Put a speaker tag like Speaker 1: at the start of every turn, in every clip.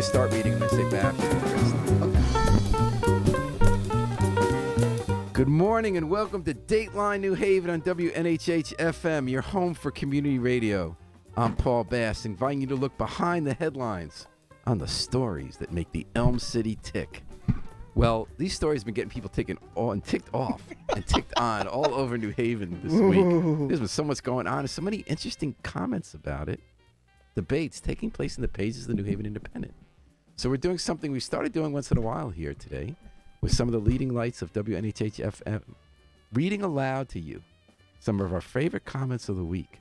Speaker 1: to start reading. I'm going to say Babs. Good morning and welcome to Dateline New Haven on WNHH FM, your home for community radio. I'm Paul Bass, inviting you to look behind the headlines on the stories that make the Elm City tick. Well, these stories have been getting people ticked off and ticked on all over New Haven this week. There's been so much going on and so many interesting comments about it. Debates taking place in the pages of the New Haven Independent. So we're doing something we started doing once in a while here today with some of the leading lights of WNHH FM, reading aloud to you some of our favorite comments of the week.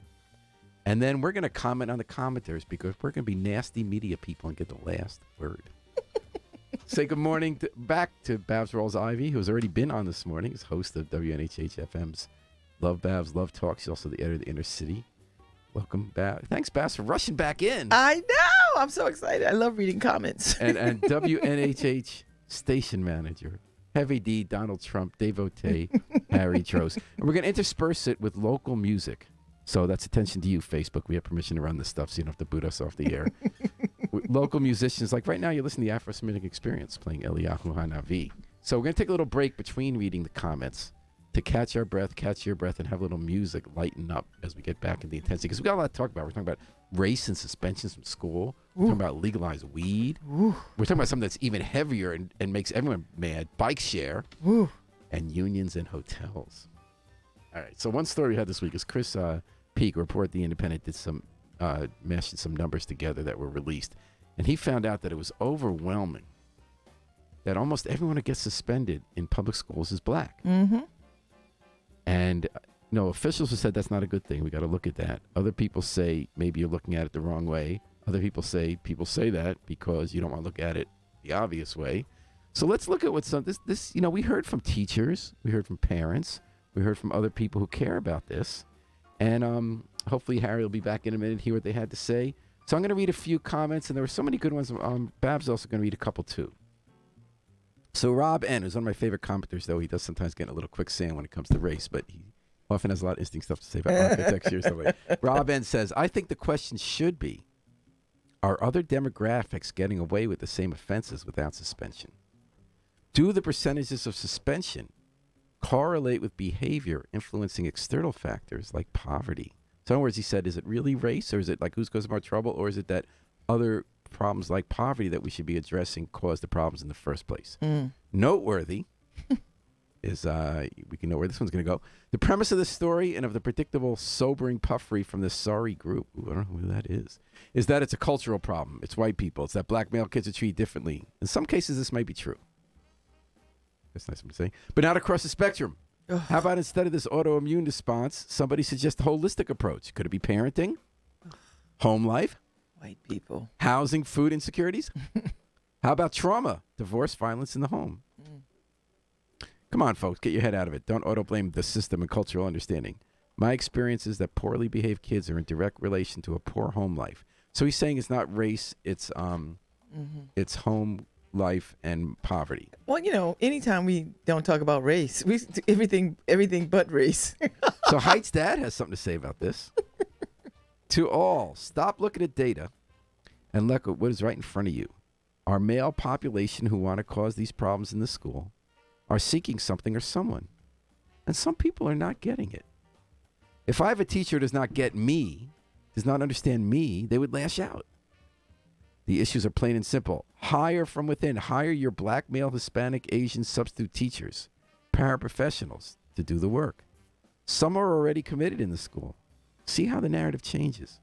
Speaker 1: And then we're going to comment on the commenters because we're going to be nasty media people and get the last word. Say good morning back to Babs Rawls-Ivy, who has already been on this morning. He's host of WNHH FM's Love Babs, Love Talk. She's also the editor of the Inner City. Welcome back. Thanks, Babs, for rushing back in.
Speaker 2: I know. I'm so excited. I love reading comments.
Speaker 1: And WNHH station manager, Heavy D, Donald Trump, devotee, Harry Trost. And we're going to intersperse it with local music. So that's attention to you, Facebook. We have permission to run this stuff so you don't have to boot us off the air. Local musicians, like right now you're listening to the Afro-Semitic Experience playing Eliyahu Hanavi. So we're going to take a little break between reading the comments to catch your breath, and have a little music lighten up as we get back in the intensity. Because we got a lot to talk about. We're talking about race and suspensions from school. We're talking about legalized weed. We're talking about something that's even heavier and makes everyone mad, bike share, and unions and hotels. All right, so one story we had this week is Chris Peak, report at The Independent, did some mashed some numbers together that were released. And he found out that it was overwhelming that almost everyone who gets suspended in public schools is black. Mm-hmm. And officials have said that's not a good thing. We got to look at that. Other people say maybe you're looking at it the wrong way. Other people say that because you don't want to look at it the obvious way. So let's look at what this we heard from teachers, we heard from parents, we heard from other people who care about this. And hopefully Harry will be back in a minute, hear what they had to say. So I'm going to read a few comments, and there were so many good ones. Bab's also going to read a couple too. So Rob N., who's one of my favorite commenters, though he does sometimes get a little quicksand when it comes to race, but he often has a lot of interesting stuff to say about architecture or something. Rob N. says, I think the question should be, are other demographics getting away with the same offenses without suspension? Do the percentages of suspension correlate with behavior influencing external factors like poverty? So in other words, he said, is it really race, or is it like who's causing more trouble, or is it that other problems like poverty that we should be addressing cause the problems in the first place? Noteworthy is, we can know where this one's going to go. The premise of the story and of the predictable, sobering puffery from this sorry group, I don't know who that is that it's a cultural problem. It's white people. It's that black male kids are treated differently. In some cases, this might be true. That's nice of him to say. But not across the spectrum. How about instead of this autoimmune response, somebody suggest a holistic approach? Could it be parenting? Home life?
Speaker 2: White people.
Speaker 1: Housing, food insecurities? How about trauma, divorce, violence in the home? Come on, folks, get your head out of it. Don't auto-blame the system and cultural understanding. My experience is that poorly behaved kids are in direct relation to a poor home life. So he's saying it's not race, it's home life and poverty.
Speaker 2: Well, anytime we don't talk about race, we everything but race.
Speaker 1: So Height's dad has something to say about this. To all, stop looking at data and look at what is right in front of you. Our male population who want to cause these problems in the school are seeking something or someone. And some people are not getting it. If I have a teacher who does not get me, does not understand me, they would lash out. The issues are plain and simple. Hire from within. Hire your black, male, Hispanic, Asian substitute teachers, paraprofessionals to do the work. Some are already committed in the school. See how the narrative changes.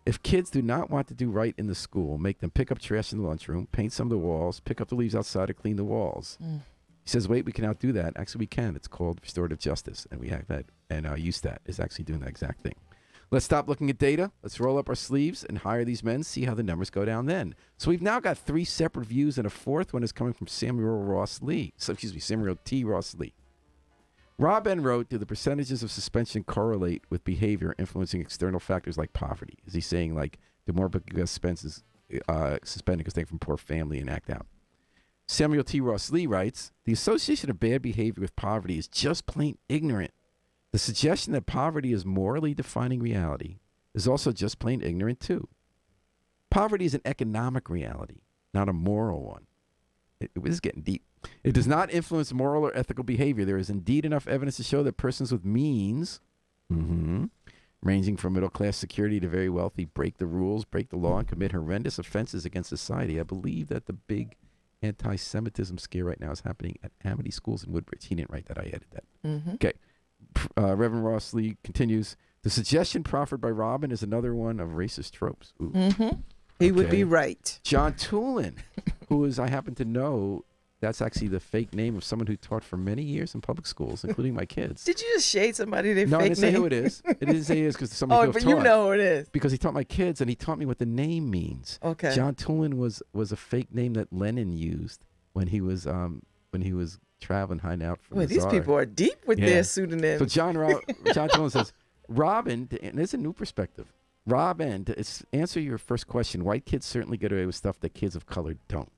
Speaker 1: If kids do not want to do right in the school, make them pick up trash in the lunchroom, paint some of the walls, pick up the leaves outside, or clean the walls. He says, wait, we can outdo that. Actually, we can. It's called restorative justice, and we have that. And USTAT is actually doing that exact thing. Let's stop looking at data. Let's roll up our sleeves and hire these men, see how the numbers go down then. So we've now got 3 separate views, and a fourth one is coming from Samuel T. Ross Lee. Rob N. wrote, do the percentages of suspension correlate with behavior influencing external factors like poverty? Is he saying, like, the more people get suspended because they're from poor family and act out? Samuel T. Ross Lee writes, the association of bad behavior with poverty is just plain ignorant. The suggestion that poverty is morally defining reality is also just plain ignorant, too. Poverty is an economic reality. not a moral one. It was getting deep. It does not influence moral or ethical behavior. There is indeed enough evidence to show that persons with means, ranging from middle-class security to very wealthy, break the rules, break the law, and commit horrendous offenses against society. I believe that the big anti-Semitism scare right now is happening at Amity schools in Woodbridge. He didn't write that. I added that. Okay. Reverend Ross Lee continues, the suggestion proffered by Robin is another one of racist tropes.
Speaker 2: He would be right.
Speaker 1: John Tulin, who is, I happen to know, that's actually the fake name of someone who taught for many years in public schools, including my kids.
Speaker 2: Did you just shade somebody their
Speaker 1: no,
Speaker 2: fake name?
Speaker 1: No, I didn't say who it is. It didn't say it is because somebody who I've
Speaker 2: but
Speaker 1: taught.
Speaker 2: You know who it is.
Speaker 1: Because he taught my kids, and he taught me what the name means.
Speaker 2: Okay.
Speaker 1: John Tulin was a fake name that Lenin used when he was traveling, hiding out from the
Speaker 2: these
Speaker 1: Tsar.
Speaker 2: people are deep with their pseudonyms.
Speaker 1: So John Tulin says, Robin, and there's a new perspective. Robin, to answer your first question, white kids certainly get away with stuff that kids of color don't.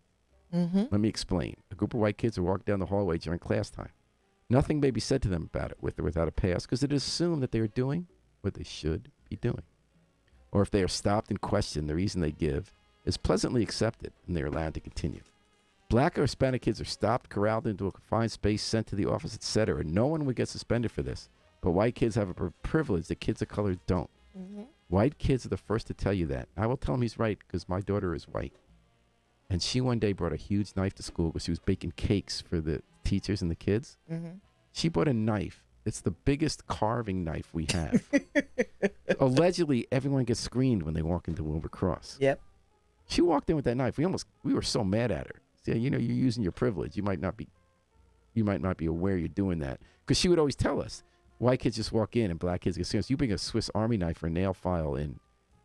Speaker 1: Let me explain. A group of white kids are walking down the hallway during class time. Nothing may be said to them about it with or without a pass because it is assumed that they are doing what they should be doing. Or if they are stopped and questioned, the reason they give is pleasantly accepted and they are allowed to continue. Black or Hispanic kids are stopped, corralled into a confined space, sent to the office, etc. No one would get suspended for this. But white kids have a privilege that kids of color don't. White kids are the first to tell you that. I will tell him he's right because my daughter is white. And she one day brought a huge knife to school because she was baking cakes for the teachers and the kids. She bought a knife. It's the biggest carving knife we have. Allegedly, everyone gets screened when they walk into Wilbur Cross.
Speaker 2: Yep.
Speaker 1: She walked in with that knife. We were so mad at her. See, you're using your privilege. You might not be aware you're doing that. Because she would always tell us, white kids just walk in and black kids get screened. You bring a Swiss Army knife or a nail file in,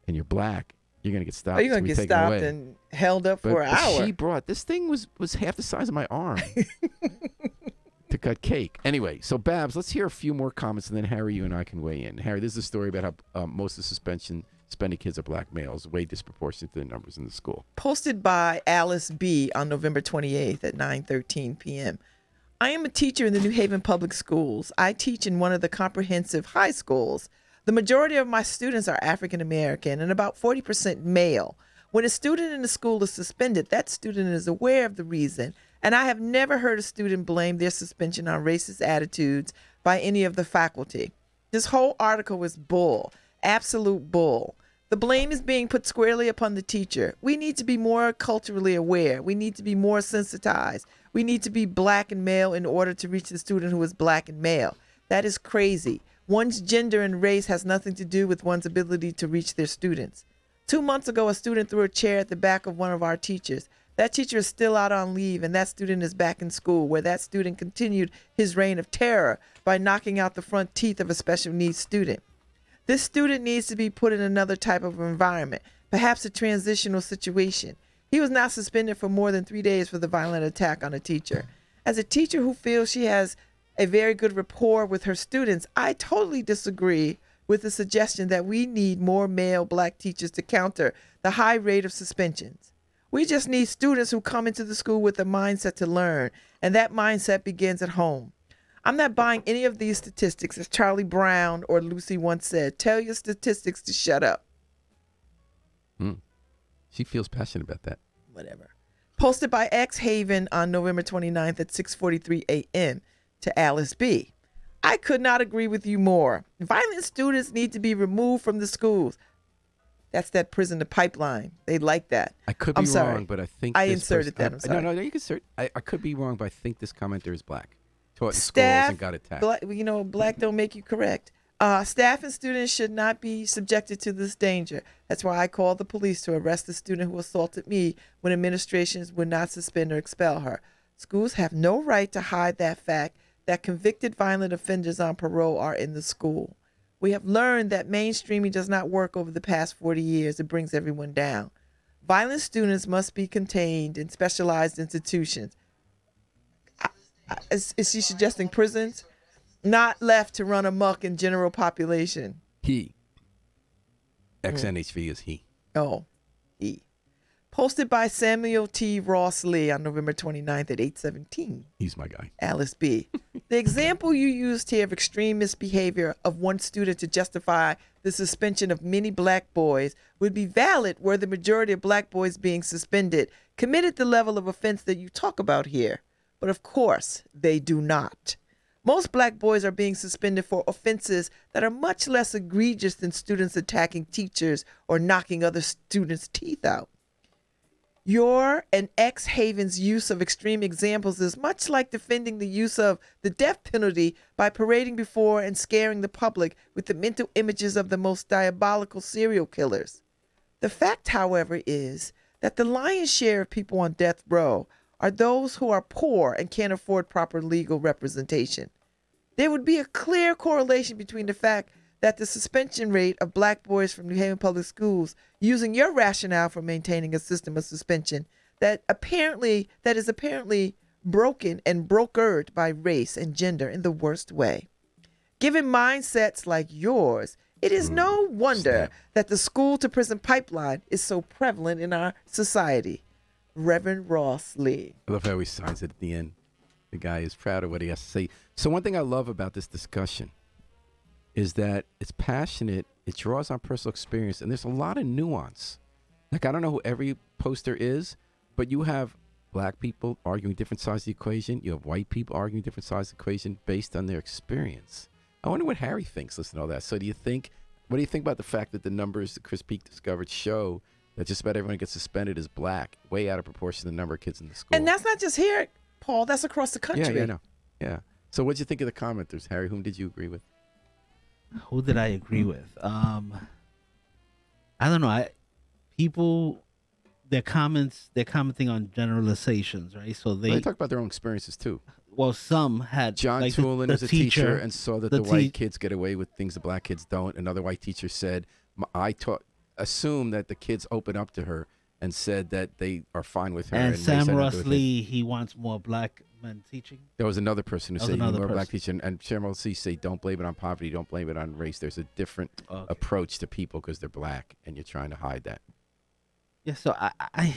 Speaker 1: and you're black. You're going to get stopped.
Speaker 2: You're going to get stopped and held up for an hour.
Speaker 1: She brought, this thing was half the size of my arm to cut cake. Anyway, so Babs, let's hear a few more comments, and then Harry, you and I can weigh in. Harry, this is a story about how most of the suspended kids are black males, way disproportionate to the numbers in the school.
Speaker 2: Posted by Alice B. on November 28th at 9:13 p.m. I am a teacher in the New Haven Public Schools. I teach in one of the comprehensive high schools. The majority of my students are African American and about 40% male. When a student in the school is suspended, that student is aware of the reason, and I have never heard a student blame their suspension on racist attitudes by any of the faculty. This whole article is bull, absolute bull. The blame is being put squarely upon the teacher. We need to be more culturally aware. We need to be more sensitized. We need to be black and male in order to reach the student who is black and male. That is crazy. One's gender and race has nothing to do with one's ability to reach their students. 2 months ago, a student threw a chair at the back of one of our teachers. That teacher is still out on leave, and that student is back in school, where that student continued his reign of terror by knocking out the front teeth of a special needs student. This student needs to be put in another type of environment, perhaps a transitional situation. He was not suspended for more than 3 days for the violent attack on a teacher. As a teacher who feels she has a very good rapport with her students, I totally disagree with the suggestion that we need more male black teachers to counter the high rate of suspensions. We just need students who come into the school with a mindset to learn, and that mindset begins at home. I'm not buying any of these statistics, as Charlie Brown or Lucy once said. Tell your statistics to shut up.
Speaker 1: She feels passionate about that.
Speaker 2: Whatever. Posted by X Haven on November 29th at 6:43 a.m. to Alice B. I could not agree with you more. Violent students need to be removed from the schools. That's that prison to pipeline. They like that.
Speaker 1: I could be wrong, but I think
Speaker 2: I inserted that. I'm sorry.
Speaker 1: No, you can insert. I could be wrong, but I think this commenter is black. Taught in schools and got attacked.
Speaker 2: Black don't make you correct. Staff and students should not be subjected to this danger. That's why I called the police to arrest the student who assaulted me when administrations would not suspend or expel her. Schools have no right to hide that fact that convicted violent offenders on parole are in the school. We have learned that mainstreaming does not work over the past 40 years. It brings everyone down. Violent students must be contained in specialized institutions. Is she suggesting prisons? Not left to run amok in general population.
Speaker 1: He. XNHV is he.
Speaker 2: Oh, he. Posted by Samuel T. Ross Lee on November 29th at 8:17.
Speaker 1: He's my guy.
Speaker 2: Alice B. The example you used here of extreme misbehavior of one student to justify the suspension of many black boys would be valid were the majority of black boys being suspended committed the level of offense that you talk about here. But of course, they do not. Most black boys are being suspended for offenses that are much less egregious than students attacking teachers or knocking other students' teeth out. Your and X-Haven's use of extreme examples is much like defending the use of the death penalty by parading before and scaring the public with the mental images of the most diabolical serial killers. The fact, however, is that the lion's share of people on death row are those who are poor and can't afford proper legal representation. There would be a clear correlation between the fact that the suspension rate of black boys from New Haven Public Schools, using your rationale for maintaining a system of suspension that is apparently broken and brokered by race and gender in the worst way. Given mindsets like yours, it is no wonder that the school to prison pipeline is so prevalent in our society. Reverend Ross Lee.
Speaker 1: I love how he signs it at the end. The guy is proud of what he has to say. So one thing I love about this discussion is that it's passionate, it draws on personal experience, and there's a lot of nuance. Like, I don't know who every poster is, but you have black people arguing different sides of the equation. You have white people arguing different sides of the equation based on their experience. I wonder what Harry thinks, listen to all that. So what do you think about the fact that the numbers that Chris Peak discovered show that just about everyone who gets suspended is black, way out of proportion to the number of kids in the school?
Speaker 2: And that's not just here, Paul, that's across the country.
Speaker 1: Yeah, I know. Yeah. So what did you think of the commenters, Harry? Whom did you agree with?
Speaker 3: Who did I agree with? I don't know. People, they're commenting on generalizations, right? So they
Speaker 1: talk about their own experiences too.
Speaker 3: Well, some had
Speaker 1: John
Speaker 3: like
Speaker 1: Toolin
Speaker 3: the
Speaker 1: is a teacher and saw that the white kids get away with things the black kids don't. Another white teacher said, assume that the kids open up to her and said that they are fine with her.
Speaker 3: And Sam Ross Lee, he wants more black men teaching.
Speaker 1: There was another person who said more black teaching, and Sam Ross Lee say, don't blame it on poverty, don't blame it on race. There's a different approach to people because they're black, and you're trying to hide that.
Speaker 3: Yeah, so I'm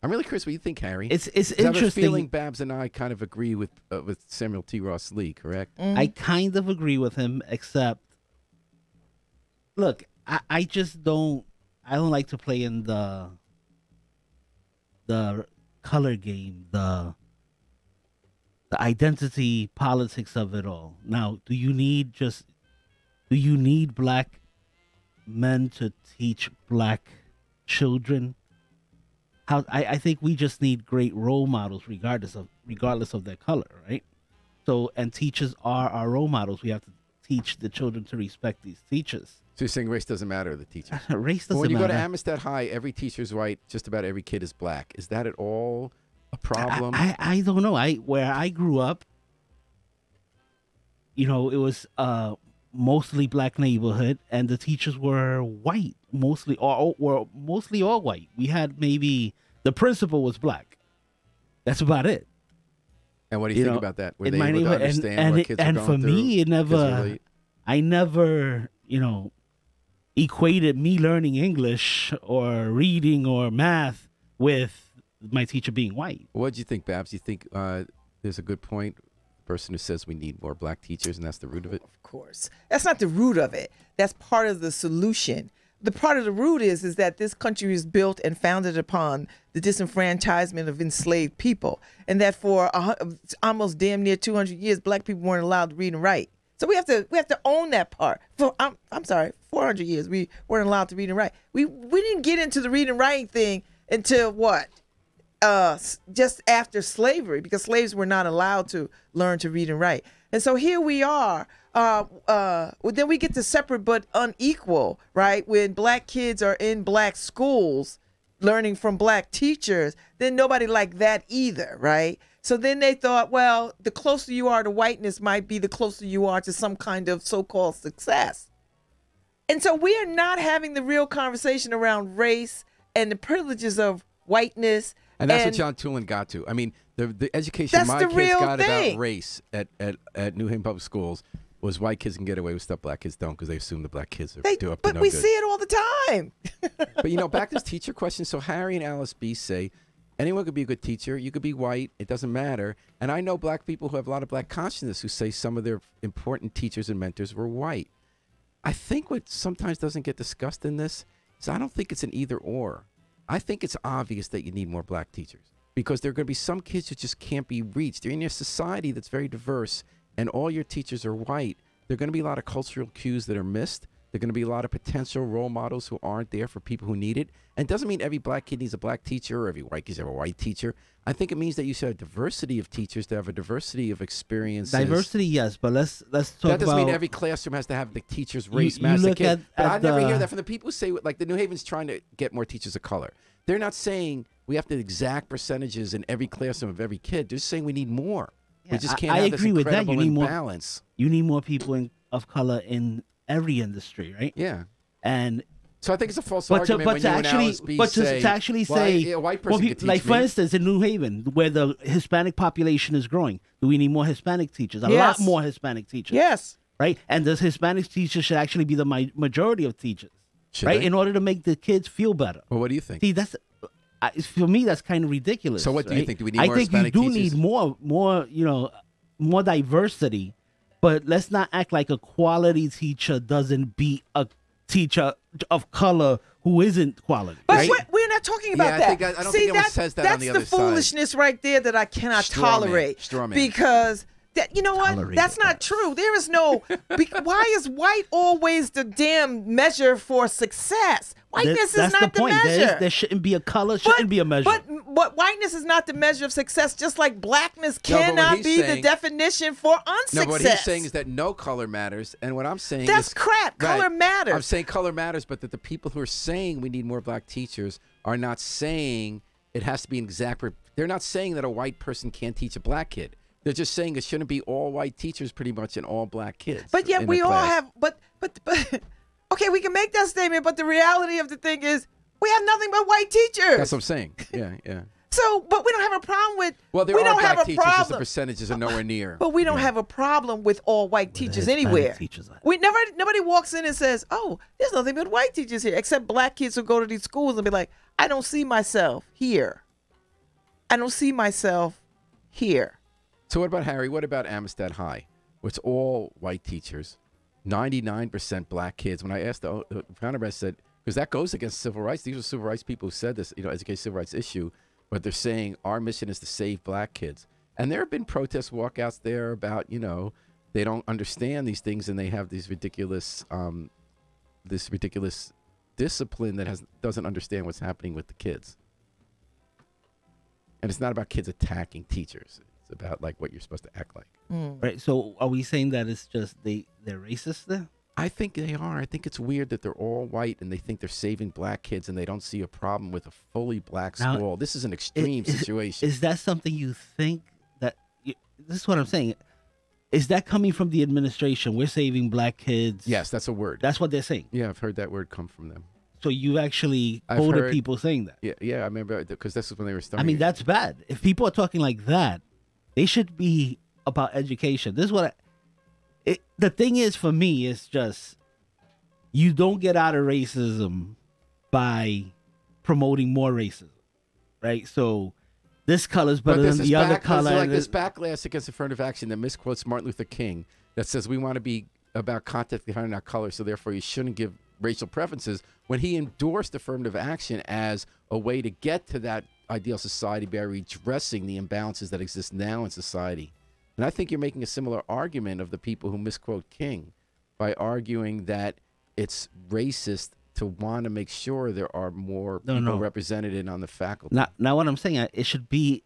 Speaker 1: really curious what you think, Harry.
Speaker 3: It's interesting.
Speaker 1: I have a feeling Babs and I kind of agree with Samuel T. Ross Lee, correct?
Speaker 3: I kind of agree with him, except, look, I just don't like to play in the color game, the identity politics of it all. Now, do you need black men to teach black children? I think we just need great role models regardless of their color, right? So, and teachers are our role models. We have to teach the children to respect these teachers.
Speaker 1: So you're saying race doesn't matter to the teachers?
Speaker 3: Race doesn't matter.
Speaker 1: When you go to Amistad High, every teacher's white, just about every kid is black. Is that at all a problem?
Speaker 3: I don't know. Where I grew up, it was mostly black neighborhood, and the teachers were white, mostly all white. We had maybe the principal was black. That's about it.
Speaker 1: And what do you think about that? Were
Speaker 3: in
Speaker 1: they
Speaker 3: my
Speaker 1: able to
Speaker 3: neighborhood,
Speaker 1: understand what kids are
Speaker 3: and
Speaker 1: going
Speaker 3: for me,
Speaker 1: through?
Speaker 3: I never, equated me learning English or reading or math with my teacher being white.
Speaker 1: What do you think, Babs? You think there's a good point? Person who says we need more black teachers, and that's the root of it?
Speaker 2: Of course. That's not the root of it. That's part of the solution. The part of the root is that this country is built and founded upon the disenfranchisement of enslaved people, and that for almost damn near 200 years, black people weren't allowed to read and write. So we have to own that part. For 400 years we weren't allowed to read and write. We didn't get into the reading and writing thing until what? Just after slavery, because slaves were not allowed to learn to read and write. And so here we are. Then we get to separate but unequal, right? When black kids are in black schools learning from black teachers, then nobody liked that either, right? So then they thought, well, the closer you are to whiteness might be the closer you are to some kind of so-called success. And so we are not having the real conversation around race and the privileges of whiteness.
Speaker 1: And that's what John Toolin got to. I mean, the education my kids got about race at New Haven Public Schools, was white kids can get away with stuff black kids don't because they assume the black kids are
Speaker 2: They,
Speaker 1: do up to
Speaker 2: but
Speaker 1: no
Speaker 2: we
Speaker 1: good.
Speaker 2: see it all the time.
Speaker 1: But back to this teacher question. So Harry and Alice B say, anyone could be a good teacher. You could be white. It doesn't matter. And I know black people who have a lot of black consciousness who say some of their important teachers and mentors were white. I think what sometimes doesn't get discussed in this is I don't think it's an either or. I think it's obvious that you need more black teachers because there are going to be some kids who just can't be reached. You're in a society that's very diverse and all your teachers are white. There are going to be a lot of cultural cues that are missed. There are going to be a lot of potential role models who aren't there for people who need it. And it doesn't mean every black kid needs a black teacher or every white kid have a white teacher. I think it means that you should have diversity of teachers to have a diversity of experiences.
Speaker 3: Diversity, yes, but let's talk about.
Speaker 1: That doesn't mean every classroom has to have the teacher's race
Speaker 3: you
Speaker 1: match the
Speaker 3: look
Speaker 1: kid. But I never
Speaker 3: the-
Speaker 1: hear that from the people who say, like, the New Haven's trying to get more teachers of color. They're not saying we have the exact percentages in every classroom of every kid. They're just saying we need more. We just can't
Speaker 3: I
Speaker 1: have
Speaker 3: agree
Speaker 1: this
Speaker 3: with that.
Speaker 1: incredible
Speaker 3: You need more.
Speaker 1: imbalance.
Speaker 3: You need more people of color in every industry, right?
Speaker 1: Yeah.
Speaker 3: And
Speaker 1: So I think it's a false
Speaker 3: but to,
Speaker 1: argument
Speaker 3: but
Speaker 1: when
Speaker 3: to
Speaker 1: you and
Speaker 3: actually
Speaker 1: Alice B
Speaker 3: but
Speaker 1: say,
Speaker 3: to actually
Speaker 1: well,
Speaker 3: say
Speaker 1: a white
Speaker 3: well,
Speaker 1: person could teach
Speaker 3: like for
Speaker 1: me.
Speaker 3: instance in New Haven where the Hispanic population is growing, do we need more Hispanic teachers? A lot
Speaker 2: Yes.
Speaker 3: more Hispanic teachers.
Speaker 2: Yes.
Speaker 3: Right? And the Hispanic teachers should actually be the majority of teachers.
Speaker 1: Should
Speaker 3: right?
Speaker 1: they?
Speaker 3: In order to make the kids feel better.
Speaker 1: Well, what do you think?
Speaker 3: See, that's for me. That's kind of ridiculous.
Speaker 1: So what do you
Speaker 3: right?
Speaker 1: think? Do we need
Speaker 3: I
Speaker 1: more
Speaker 3: think
Speaker 1: Hispanic
Speaker 3: you do
Speaker 1: teachers?
Speaker 3: need more, more diversity. But let's not act like a quality teacher doesn't beat a teacher of color who isn't quality.
Speaker 2: But
Speaker 3: right?
Speaker 2: we're not talking about
Speaker 1: Yeah, I
Speaker 2: that.
Speaker 1: think- I don't
Speaker 2: See,
Speaker 1: think anyone says that on the
Speaker 2: that's
Speaker 1: other
Speaker 2: the
Speaker 1: side.
Speaker 2: foolishness right there that I cannot
Speaker 1: Straw man.
Speaker 2: tolerate.
Speaker 1: Straw man.
Speaker 2: Because that, you know what?
Speaker 3: Tolerate
Speaker 2: That's
Speaker 3: it,
Speaker 2: not
Speaker 3: guys.
Speaker 2: true. There is no. Why is white always the damn measure for success? Whiteness
Speaker 3: That's
Speaker 2: is not
Speaker 3: the point.
Speaker 2: measure.
Speaker 3: There shouldn't be a color. Shouldn't be a measure.
Speaker 2: But whiteness is not the measure of success. Just like blackness
Speaker 1: No, but what
Speaker 2: cannot
Speaker 1: he's
Speaker 2: be the
Speaker 1: saying-
Speaker 2: definition for unsuccess.
Speaker 1: No, what he's saying is that no color matters, and what I'm saying
Speaker 2: That's
Speaker 1: is
Speaker 2: crap. Color matters.
Speaker 1: I'm saying color matters, but that the people who are saying we need more black teachers are not saying it has to be an exact. They're not saying that a white person can't teach a black kid. They're just saying it shouldn't be all white teachers, pretty much, and all black kids.
Speaker 2: But yet
Speaker 1: in
Speaker 2: we
Speaker 1: a
Speaker 2: all
Speaker 1: class.
Speaker 2: have. But okay, we can make that statement. But the reality of the thing is, we have nothing but white teachers.
Speaker 1: That's what I'm saying. Yeah, yeah.
Speaker 2: So, but we don't have a problem with.
Speaker 1: Well, there
Speaker 2: we
Speaker 1: are
Speaker 2: don't
Speaker 1: black
Speaker 2: have a
Speaker 1: teachers, just the
Speaker 2: problem.
Speaker 1: percentages are nowhere near.
Speaker 2: But we don't have a problem with all white teachers
Speaker 3: Hispanic
Speaker 2: anywhere.
Speaker 3: teachers are-
Speaker 2: Nobody walks in and says, "Oh, there's nothing but white teachers here," except black kids who go to these schools and be like, "I don't see myself here. I don't see myself here."
Speaker 1: So what about Harry? What about Amistad High? It's all white teachers, 99% black kids. When I asked the founder, I said, because that goes against civil rights. These are civil rights people who said this, education civil rights issue, but they're saying our mission is to save black kids. And there have been protest walkouts there about, they don't understand these things and they have these ridiculous, discipline that doesn't understand what's happening with the kids. And it's not about kids attacking teachers. It's about like what you're supposed to act like.
Speaker 3: Right. So are we saying that it's just they're racist then?
Speaker 1: I think they are. I think it's weird that they're all white and they think they're saving black kids and they don't see a problem with a fully black
Speaker 3: Now,
Speaker 1: school. This is an extreme situation.
Speaker 3: Is that something you think that this is what I'm saying? Is that coming from the administration? We're saving black kids.
Speaker 1: Yes, that's a word.
Speaker 3: That's what they're saying.
Speaker 1: Yeah, I've heard that word come from them.
Speaker 3: So you actually
Speaker 1: I've
Speaker 3: quoted
Speaker 1: heard-
Speaker 3: people saying that.
Speaker 1: Yeah, I remember because this is when they were
Speaker 3: I
Speaker 1: starting.
Speaker 3: mean, that's bad. If people are talking like that, they should be about education. This is what the thing is for me is just you don't get out of racism by promoting more racism, right? So this color's
Speaker 1: But
Speaker 3: better
Speaker 1: there's
Speaker 3: than
Speaker 1: this
Speaker 3: the other
Speaker 1: there's
Speaker 3: color.
Speaker 1: like this backlash against affirmative action that misquotes Martin Luther King that says we want to be about context behind not color, so therefore you shouldn't give racial preferences, when he endorsed affirmative action as a way to get to that ideal society by redressing the imbalances that exist now in society. And I think you're making a similar argument of the people who misquote King by arguing that it's racist to want to make sure there are more people represented on the faculty.
Speaker 3: Now what I'm saying, it should be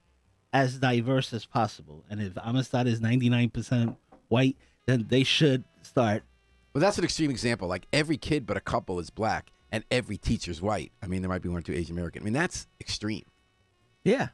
Speaker 3: as diverse as possible. And if Amistad is 99% white, then they should start.
Speaker 1: Well, that's an extreme example. Like every kid but a couple is black and every teacher's white. I mean, there might be one or two Asian American. I mean, that's extreme.
Speaker 2: Yeah.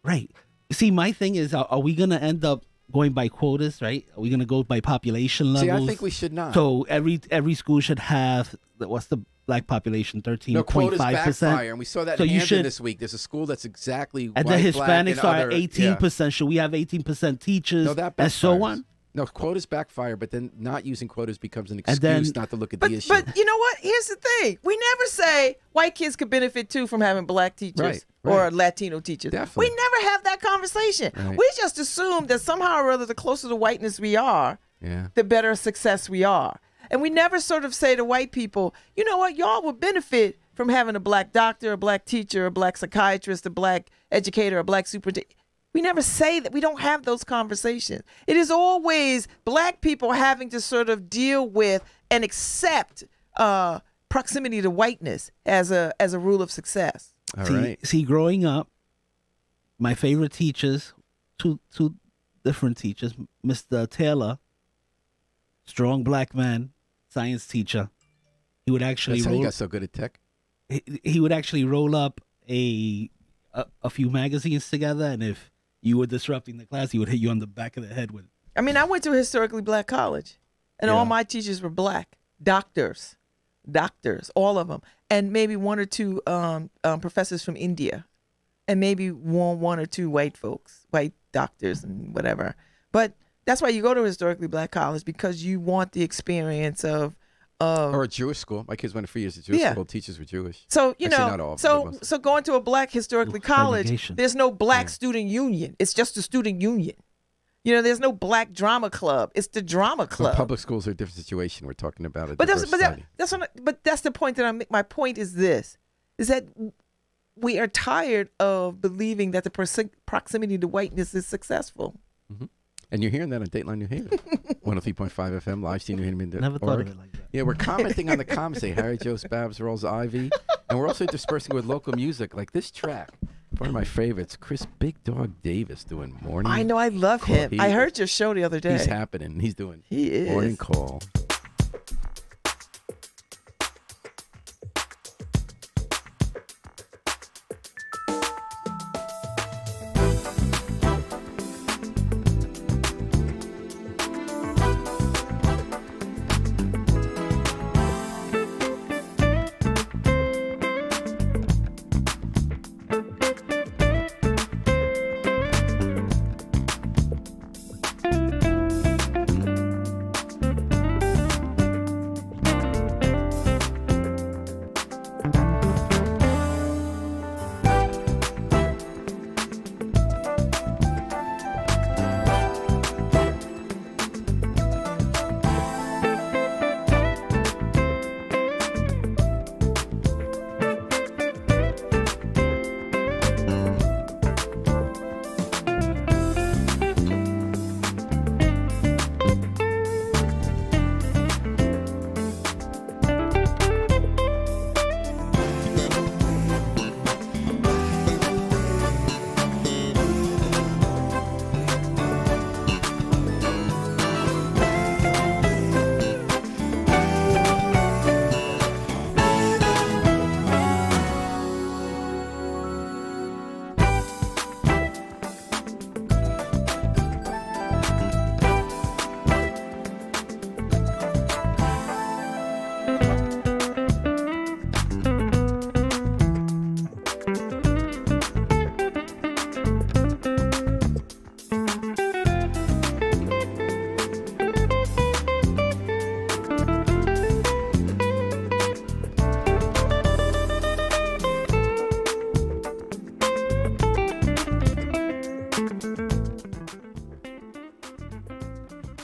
Speaker 3: Right. See, my thing is, are we going to end up going by quotas, right? Are we going to go by population levels?
Speaker 1: See, I think we should not.
Speaker 3: So every school should have, what's the black population, 13.5%?
Speaker 1: No, quotas backfire, and we saw that
Speaker 3: So
Speaker 1: in
Speaker 3: you
Speaker 1: Hampton
Speaker 3: should-
Speaker 1: this week. There's a school that's exactly
Speaker 3: And
Speaker 1: white,
Speaker 3: the
Speaker 1: black, and
Speaker 3: Hispanics are
Speaker 1: other,
Speaker 3: 18%. Should we have 18% teachers
Speaker 1: No, that
Speaker 3: and so
Speaker 1: backfires.
Speaker 3: on?
Speaker 1: No, quotas backfire, but then not using quotas becomes an
Speaker 3: And then-
Speaker 1: excuse not to look at the issue.
Speaker 2: But you know what? Here's the thing. We never say white kids could benefit too from having black teachers or
Speaker 1: Right.
Speaker 2: Latino teachers.
Speaker 1: Definitely.
Speaker 2: We never have that conversation.
Speaker 1: Right.
Speaker 2: We just assume that somehow or other, the closer to whiteness we are,
Speaker 1: Yeah.
Speaker 2: the better success we are. And we never sort of say to white people, you know what, y'all would benefit from having a black doctor, a black teacher, a black psychiatrist, a black educator, a black superintendent. We never say that. We don't have those conversations. It is always black people having to sort of deal with and accept proximity to whiteness as a rule of success.
Speaker 1: All right.
Speaker 3: See, growing up, my favorite teachers, two different teachers, Mr. Taylor, strong black man, science teacher. He would actually
Speaker 1: That's how you
Speaker 3: roll.
Speaker 1: got so good at tech.
Speaker 3: He would actually roll up a few magazines together, and if you were disrupting the class, he would hit you on the back of the head with.
Speaker 2: I mean, I went to a historically black college, and
Speaker 3: Yeah.
Speaker 2: all my teachers were black. Doctors, all of them. And maybe one or two professors from India. And maybe one or two white folks, white doctors and whatever. But that's why you go to a historically black college, because you want the experience of
Speaker 1: Or a Jewish school. My kids went to 3 years of Jewish
Speaker 2: Yeah.
Speaker 1: school. Teachers were Jewish.
Speaker 2: so you
Speaker 1: Actually,
Speaker 2: know
Speaker 1: not all of them,
Speaker 2: so
Speaker 1: but most.
Speaker 2: so going to a black historically college,
Speaker 3: Segregation.
Speaker 2: there's no black student union. It's just a student union. You know, there's no black drama club. It's the drama
Speaker 1: Well,
Speaker 2: club.
Speaker 1: public schools are a different situation. We're talking about a
Speaker 2: But
Speaker 1: diverse
Speaker 2: that's but, that,
Speaker 1: society.
Speaker 2: that's what but that's the point that I make. My point is this: is that we are tired of believing that the proximity to whiteness is successful.
Speaker 1: And you're hearing that on Dateline New Haven. 103.5 FM, live stream New Haven.
Speaker 3: Never thought of it like that.
Speaker 1: Yeah, we're commenting on the comments. Say Harry, Joe, Babs, Rolls, Ivy. And we're also dispersing with local music, like this track. One of my favorites, Chris Big Dog Davis doing Morning.
Speaker 2: I know, I love
Speaker 1: Call.
Speaker 2: him.
Speaker 1: He
Speaker 2: I
Speaker 1: is-
Speaker 2: heard your show the other day.
Speaker 1: He's happening. He's doing
Speaker 2: He is.
Speaker 1: Morning Call.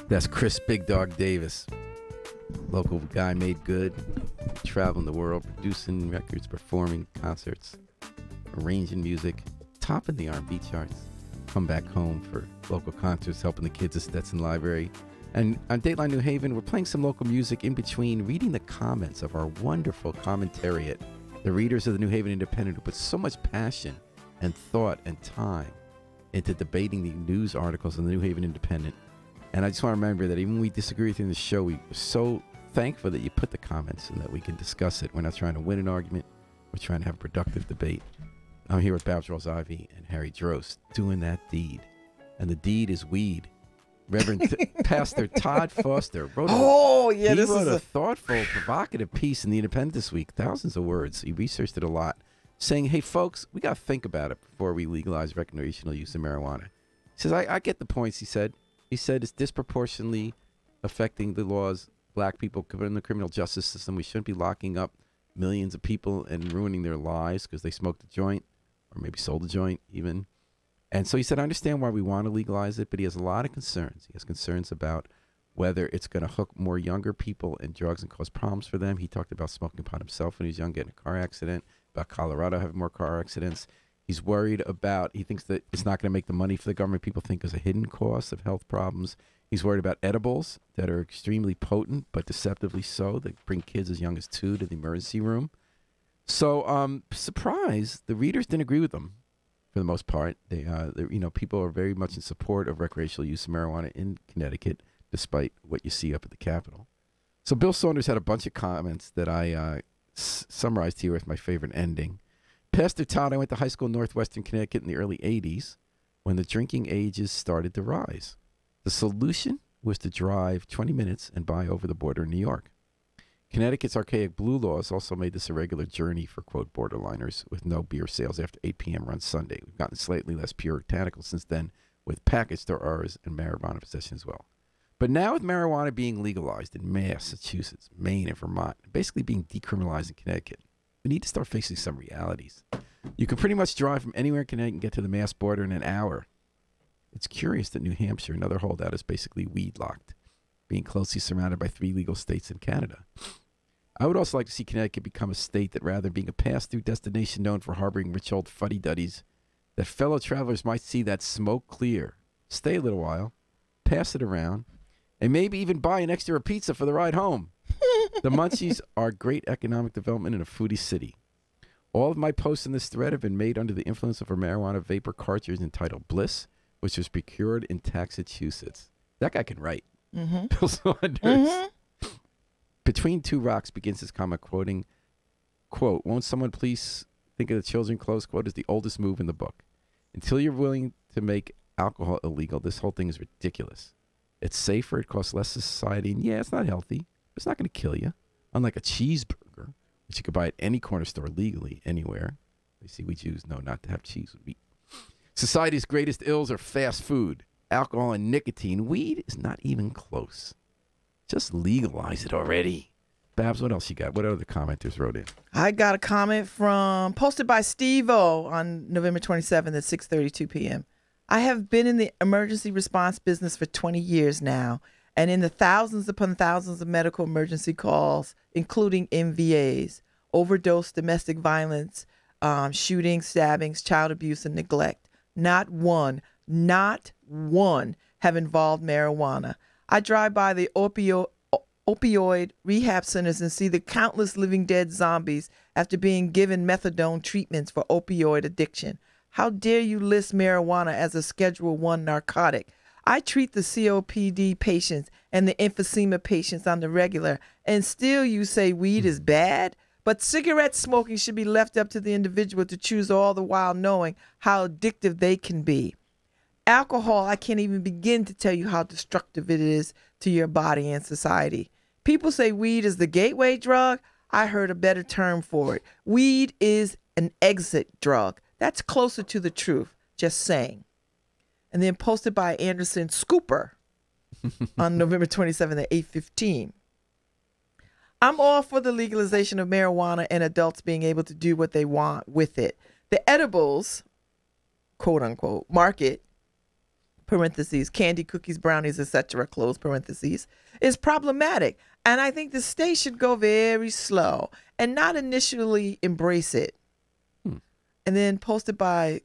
Speaker 1: That's Chris Big Dog Davis. Local guy made good. Traveling the world, producing records, performing concerts, arranging music, topping the R&B charts. Come back home for local concerts, helping the kids at Stetson Library. And on Dateline New Haven, we're playing some local music in between, reading the comments of our wonderful commentariat, the readers of the New Haven Independent, who put so much passion and thought and time into debating the news articles in the New Haven Independent. And I just want to remember that even when we disagree with you in the show, we're so thankful that you put the comments and that we can discuss it. We're not trying to win an argument. We're trying to have a productive debate. I'm here with Babs Rolls Ivy and Harry Drost doing that deed. And the deed is weed. Reverend Pastor Todd Foster wrote
Speaker 2: Yeah,
Speaker 1: he
Speaker 2: this
Speaker 1: wrote
Speaker 2: is
Speaker 1: a
Speaker 2: a
Speaker 1: thoughtful, provocative piece in the Independent this week, thousands of words. He researched it a lot, saying, hey, folks, we got to think about it before we legalize recreational use of marijuana. He says, I get the points, he said. He said it's disproportionately affecting the laws, black people in the criminal justice system. We shouldn't be locking up millions of people and ruining their lives because they smoked a joint or maybe sold a joint even. And so he said, I understand why we want to legalize it, but he has a lot of concerns. He has concerns about whether it's going to hook more younger people in drugs and cause problems for them. He talked about smoking pot himself when he was young, getting a car accident, about Colorado having more car accidents. He's worried about, he thinks that it's not going to make the money for the government people think is a hidden cost of health problems. He's worried about edibles that are extremely potent, but deceptively so, that bring kids as young as 2 to the emergency room. So, surprise, the readers didn't agree with him for the most part. People are very much in support of recreational use of marijuana in Connecticut, despite what you see up at the Capitol. So Bill Saunders had a bunch of comments that I summarized here with my favorite ending. Pastor Todd, I went to high school in northwestern Connecticut in the early 80s when the drinking ages started to rise. The solution was to drive 20 minutes and buy over the border in New York. Connecticut's archaic blue laws also made this a regular journey for, quote, borderliners, with no beer sales after 8 p.m. on Sunday. We've gotten slightly less puritanical since then, with package store hours and marijuana possession as well. But now with marijuana being legalized in Massachusetts, Maine, and Vermont, basically being decriminalized in Connecticut, we need to start facing some realities. You can pretty much drive from anywhere in Connecticut and get to the Mass border in an hour. It's curious that New Hampshire, another holdout, is basically weed-locked, being closely surrounded by 3 legal states in Canada. I would also like to see Connecticut become a state that, rather than being a pass-through destination known for harboring rich old fuddy-duddies, that fellow travelers might see that smoke clear, stay a little while, pass it around, and maybe even buy an extra pizza for the ride home. The Munchies are great economic development in a foodie city. All of my posts in this thread have been made under the influence of a marijuana vapor cartridge entitled Bliss, which was procured in Massachusetts. That guy can write.
Speaker 2: Mm-hmm.
Speaker 1: Bill Saunders. Mm-hmm. Between Two Rocks begins his comment quoting, quote, won't someone please think of the children, close quote, is the oldest move in the book. Until you're willing to make alcohol illegal, this whole thing is ridiculous. It's safer, it costs less to society, and yeah, it's not healthy, but it's not going to kill you. Unlike a cheeseburger, which you could buy at any corner store legally, anywhere. You see, we Jews know not to have cheese with meat. Society's greatest ills are fast food, alcohol, and nicotine. Weed is not even close. Just legalize it already. Babs, what else you got? What other commenters wrote in?
Speaker 2: I got a comment posted by Steve-O on November 27th at 6:32 p.m. I have been in the emergency response business for 20 years now, and in the thousands upon thousands of medical emergency calls, including MVAs, overdose, domestic violence, shootings, stabbings, child abuse, and neglect, not one have involved marijuana. I drive by the opioid rehab centers and see the countless living dead zombies after being given methadone treatments for opioid addiction. How dare you list marijuana as a Schedule I narcotic? I treat the COPD patients and the emphysema patients on the regular, and still you say weed is bad? But cigarette smoking should be left up to the individual to choose, all the while knowing how addictive they can be. Alcohol, I can't even begin to tell you how destructive it is to your body and society. People say weed is the gateway drug. I heard a better term for it. Weed is an exit drug. That's closer to the truth, just saying. And then posted by Anderson Scooper on November 27th at 8:15. I'm all for the legalization of marijuana and adults being able to do what they want with it. The edibles, quote unquote, market, parentheses, candy, cookies, brownies, etc., close parentheses, is problematic. And I think the state should go very slow and not initially embrace it. And then posted by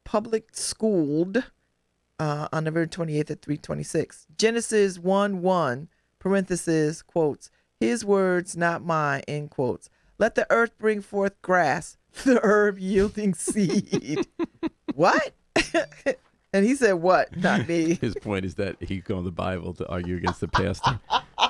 Speaker 2: Public Schooled on November 28th at 3:26. Genesis 1:1, parentheses, quotes, his words, not mine, end quotes. Let the earth bring forth grass, the herb yielding seed. What? And he said, what? Not me.
Speaker 1: His point is that he go in the Bible to argue against the pastor.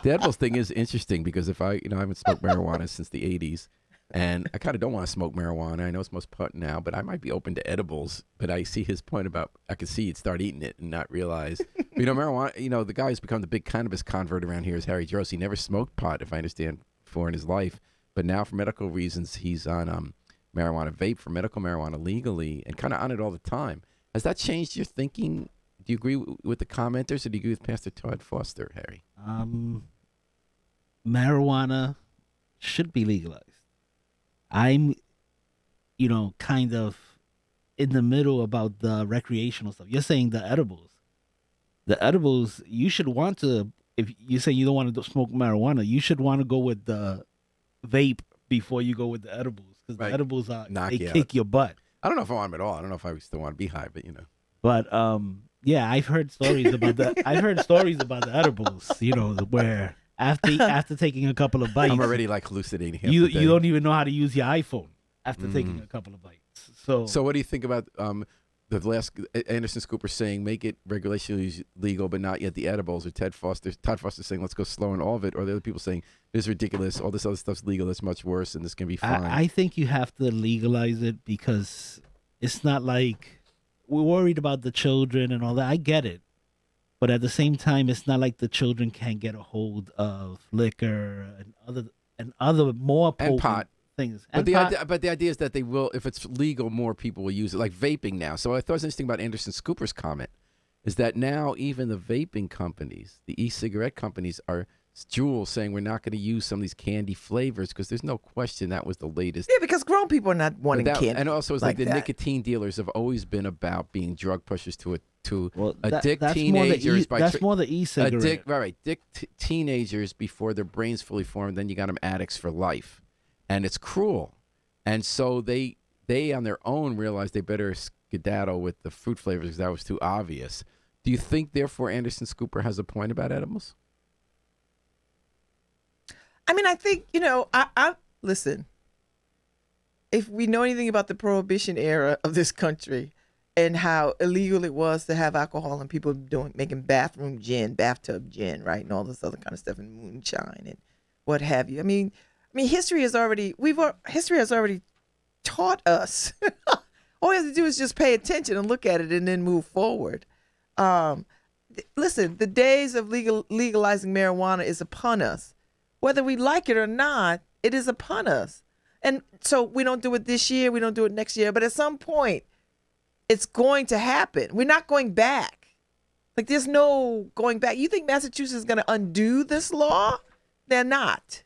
Speaker 1: The edibles thing is interesting because if I haven't smoked marijuana since the 80s, and I kind of don't want to smoke marijuana. I know it's most potent now, but I might be open to edibles. But I see his point about I could see you'd start eating it and not realize. Marijuana, the guy who's become the big cannabis convert around here is Harry Gross. He never smoked pot, if I understand, before in his life. But now for medical reasons, he's on marijuana vape for medical marijuana legally and kind of on it all the time. Has that changed your thinking? you agree with the commenters, or do you agree with Pastor Todd Foster, Harry?
Speaker 3: Marijuana should be legalized. I'm, kind of in the middle about the recreational stuff. You're saying the edibles. The edibles, you should want to, if you say you don't want to smoke marijuana, you should want to go with the vape before you go with the edibles. Because the edibles, they kick your butt.
Speaker 1: I don't know if I want them at all. I don't know if I still want to be high, but
Speaker 3: But, yeah, I've heard stories about the edibles, where after taking a couple of bites.
Speaker 1: I'm already like hallucinating.
Speaker 3: You don't even know how to use your iPhone after taking a couple of bites. So
Speaker 1: what do you think about the last Anderson Cooper saying make it regulationally legal, but not yet the edibles? Or Todd Foster saying let's go slow on all of it, or the other people saying this is ridiculous, all this other stuff's legal, that's much worse, and this can be fine.
Speaker 3: I think you have to legalize it because it's not like we're worried about the children and all that. I get it. But at the same time, it's not like the children can't get a hold of liquor and other more potent
Speaker 1: pot
Speaker 3: things.
Speaker 1: But the idea is that they will, if it's legal, more people will use it, like vaping now. So I thought it was interesting about Anderson Cooper's comment is that now even the vaping companies, the e-cigarette companies, are Juul saying we're not going to use some of these candy flavors because there's no question that was the latest.
Speaker 2: Yeah, because grown people are not wanting candy.
Speaker 1: And also, it's like the
Speaker 2: that.
Speaker 1: Nicotine dealers have always been about being drug pushers to addict
Speaker 3: that's
Speaker 1: teenagers
Speaker 3: that's more the e-cigarette.
Speaker 1: Addict teenagers before their brains fully formed. Then you got them addicts for life, and it's cruel. And so they on their own realized they better skedaddle with the fruit flavors because that was too obvious. Do you think, therefore, Anderson Cooper has a point about edibles?
Speaker 2: I mean, I think, I listen, if we know anything about the Prohibition era of this country and how illegal it was to have alcohol and people making bathtub gin, right, and all this other kind of stuff, and moonshine and what have you. I mean, history has already taught us. All we have to do is just pay attention and look at it and then move forward. Listen, the days of legalizing marijuana is upon us. Whether we like it or not, it is upon us. And so we don't do it this year, we don't do it next year, but at some point, it's going to happen. We're not going back. Like, there's no going back. You think Massachusetts is going to undo this law? They're not.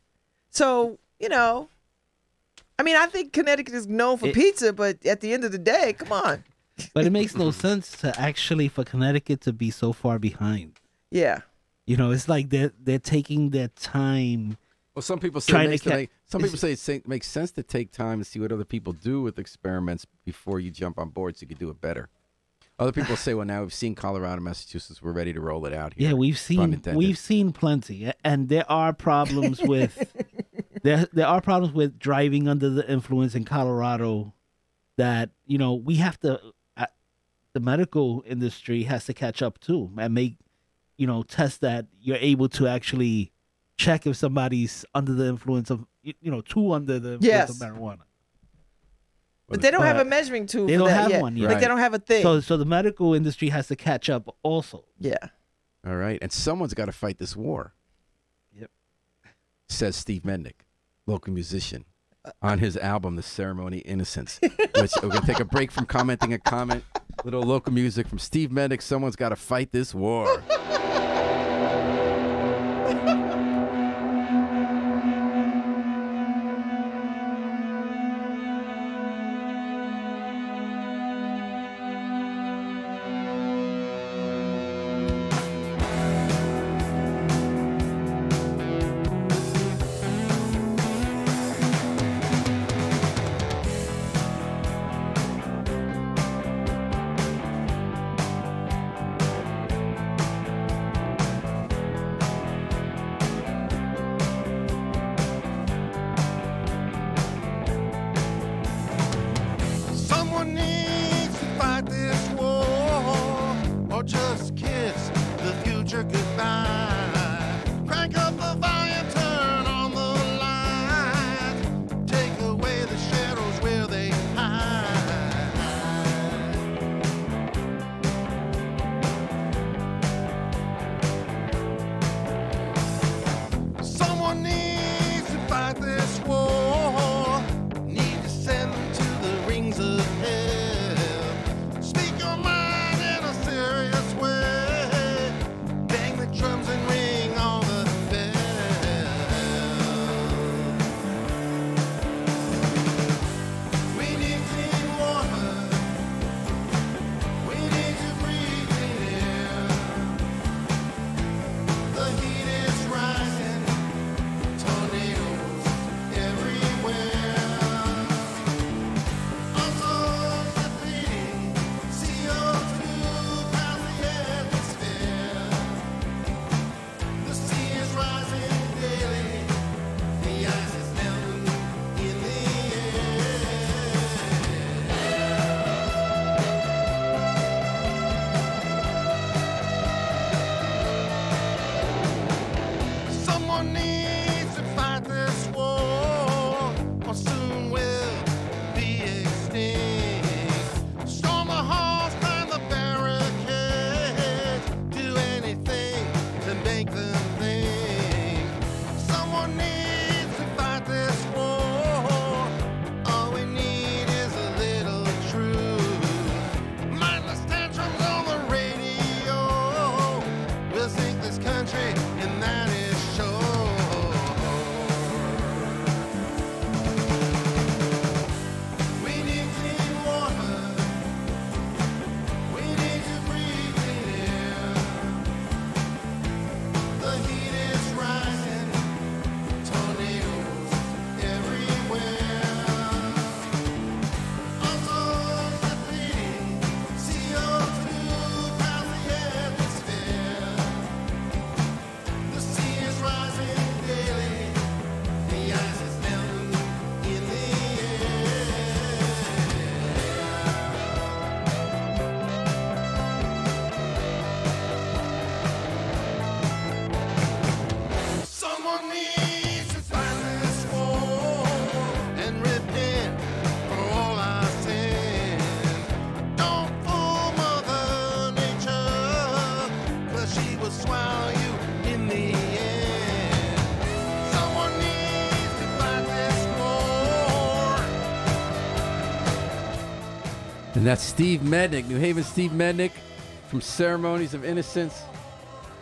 Speaker 2: So, I think Connecticut is known for pizza, but at the end of the day, come on.
Speaker 3: But it makes no sense for Connecticut to be so far behind.
Speaker 2: Yeah.
Speaker 3: It's like they're taking their time.
Speaker 1: Well, some people say it makes sense to take time to see what other people do with experiments before you jump on board, so you can do it better. Other people say, well, now we've seen Colorado, Massachusetts, we're ready to roll it out here.
Speaker 3: Yeah, we've seen plenty, and there are problems with there are problems with driving under the influence in Colorado. That we have to, the medical industry has to catch up too and make. Tests that you're able to actually check if somebody's under the influence of, under the influence of marijuana.
Speaker 2: But they don't have a measuring tool.
Speaker 3: They
Speaker 2: for
Speaker 3: don't
Speaker 2: that
Speaker 3: have
Speaker 2: yet.
Speaker 3: one yet.
Speaker 2: Like, they don't have a thing.
Speaker 3: So the medical industry has to catch up also.
Speaker 2: Yeah.
Speaker 1: All right. And someone's got to fight this war.
Speaker 3: Yep.
Speaker 1: Says Steve Mendick, local musician, on his album, The Ceremony Innocence. Which we're going to take a break from commenting a comment. Little local music from Steve Mendick. Someone's got to fight this war. And that's Steve Mednick, New Haven Steve Mednick from Ceremonies of Innocence.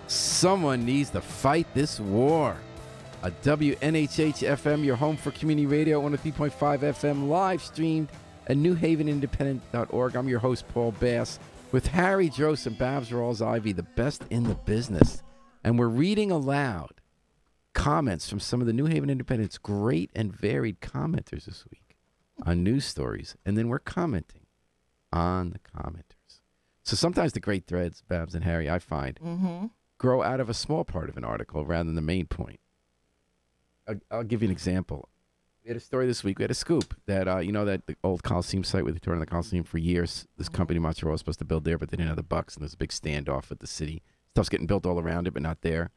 Speaker 1: Someone needs to fight this war. A WNHH FM, your home for community radio, 103.5 FM, live streamed at newhavenindependent.org. I'm your host, Paul Bass, with Harry Drost and Babs Rawls-Ivy, the best in the business. And we're reading aloud comments from some of the New Haven Independent's great and varied commenters this week on news stories. And then we're commenting on the commenters. So sometimes the great threads, Babs and Harry, I find, grow out of a small part of an article rather than the main point. I'll give you an example. We had a story this week. We had a scoop that, you know, that the old Coliseum site where they tore down the Coliseum for years. This company, Montreal, was supposed to build there, but they didn't have the bucks, and there's a big standoff with the city. Stuff's getting built all around it, but not there.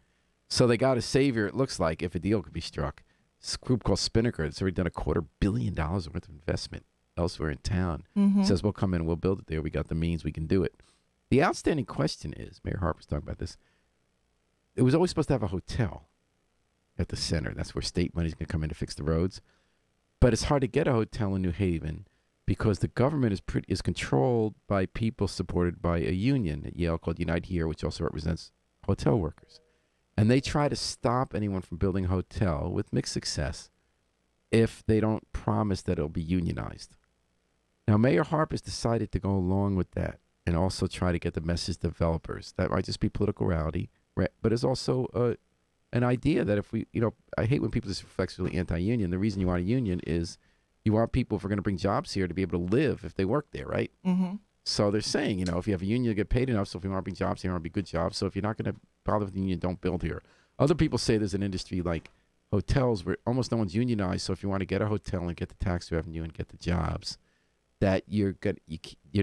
Speaker 1: So they got a savior, it looks like, if a deal could be struck. This group called Spinnaker, it's already done $250 million worth of investment elsewhere in town. Says, we'll come in and we'll build it there. We got the means. We can do it. The outstanding question is, Mayor Harper's talking about this, it was always supposed to have a hotel at the center. That's where state money's going to come in to fix the roads. But it's hard to get a hotel in New Haven because the government is controlled by people supported by a union at Yale called Unite Here, which also represents hotel workers. And they try to stop anyone from building a hotel with mixed success if they don't promise that it'll be unionized. Now, Mayor Harper's decided to go along with that and also try to get the message to developers. That might just be political reality, but it's also an idea that if we, you know, I hate when people just reflexively anti-union. The reason you want a union is you want people, if we're going to bring jobs here, to be able to live if they work there, right? So they're saying, you know, if you have a union, you get paid enough. So if you want to bring jobs here, you want to be good jobs. So if you're not going to bother with the union, don't build here. Other people say there's an industry like hotels where almost no one's unionized. So if you want to get a hotel and get the tax revenue and get the jobs, that they're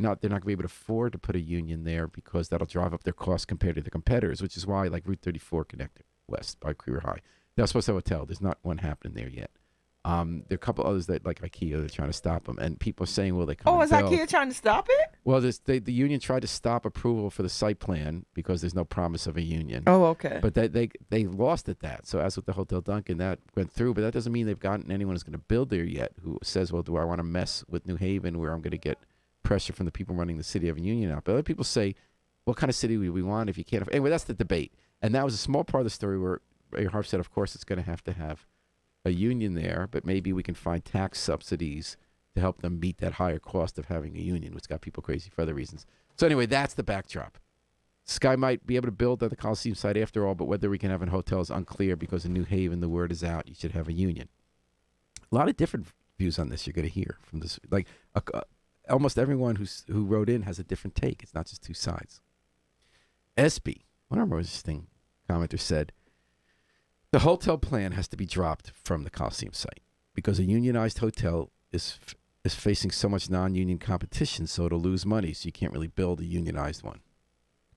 Speaker 1: not going to be able to afford to put a union there because that'll drive up their costs compared to the competitors, which is why like Route 34 connector west by Career High. They're supposed to have a hotel. There's not one happening there yet. There are a couple others that, like IKEA, they're trying to stop them. And people are saying, well, they come
Speaker 2: is IKEA trying to stop it?
Speaker 1: Well, the union tried to stop approval for the site plan because there's no promise of a union.
Speaker 2: Oh, okay.
Speaker 1: But they lost at that. So as with the Hotel Duncan, that went through. But that doesn't mean they've gotten anyone who's going to build there yet who says, well, do I want to mess with New Haven where I'm going to get pressure from the people running the city of a union out? But other people say, what kind of city would we want if you can't? Anyway, that's the debate. And that was a small part of the story where Mayor Harp said, of course, it's going to have a union there, but maybe we can find tax subsidies to help them meet that higher cost of having a union, which got people crazy for other reasons. So anyway, that's the backdrop. Sky might be able to build at the Coliseum site after all, but whether we can have a hotel is unclear because in New Haven, the word is out. You should have a union. A lot of different views on this you're going to hear from this. Like almost everyone who wrote in has a different take. It's not just two sides. SB, one of our most interesting commenters said, the hotel plan has to be dropped from the Coliseum site because a unionized hotel is facing so much non-union competition, so it'll lose money, so you can't really build a unionized one.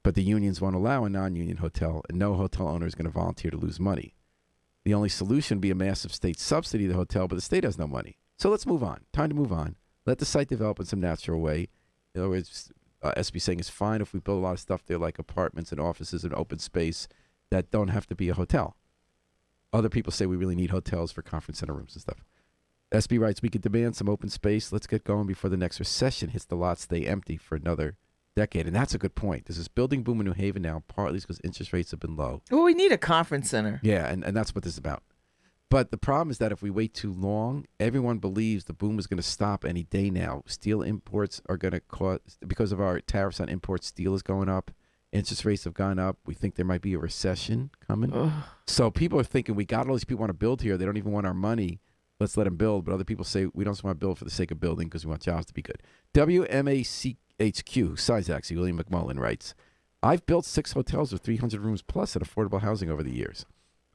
Speaker 1: But the unions won't allow a non-union hotel, and no hotel owner is going to volunteer to lose money. The only solution would be a massive state subsidy to the hotel, but the state has no money. So let's move on. Time to move on. Let the site develop in some natural way. In other words, SB saying it's fine if we build a lot of stuff there like apartments and offices and open space that don't have to be a hotel. Other people say we really need hotels for conference center rooms and stuff. SB writes, we could demand some open space. Let's get going before the next recession hits the lot stay empty for another decade. And that's a good point. There's this building boom in New Haven now, partly because interest rates have been low.
Speaker 2: Well, we need a conference center.
Speaker 1: Yeah, and that's what this is about. But the problem is that if we wait too long, everyone believes the boom is going to stop any day now. Steel imports are going to cause, because of our tariffs on imports, steel is going up. Interest rates have gone up. We think there might be a recession coming. Ugh. So people are thinking, we got all these people want to build here. They don't even want our money. Let's let them build. But other people say, we don't just want to build for the sake of building because we want jobs to be good. WMACHQ, who signs actually, William McMullen writes, I've built 6 hotels with 300 rooms plus at affordable housing over the years.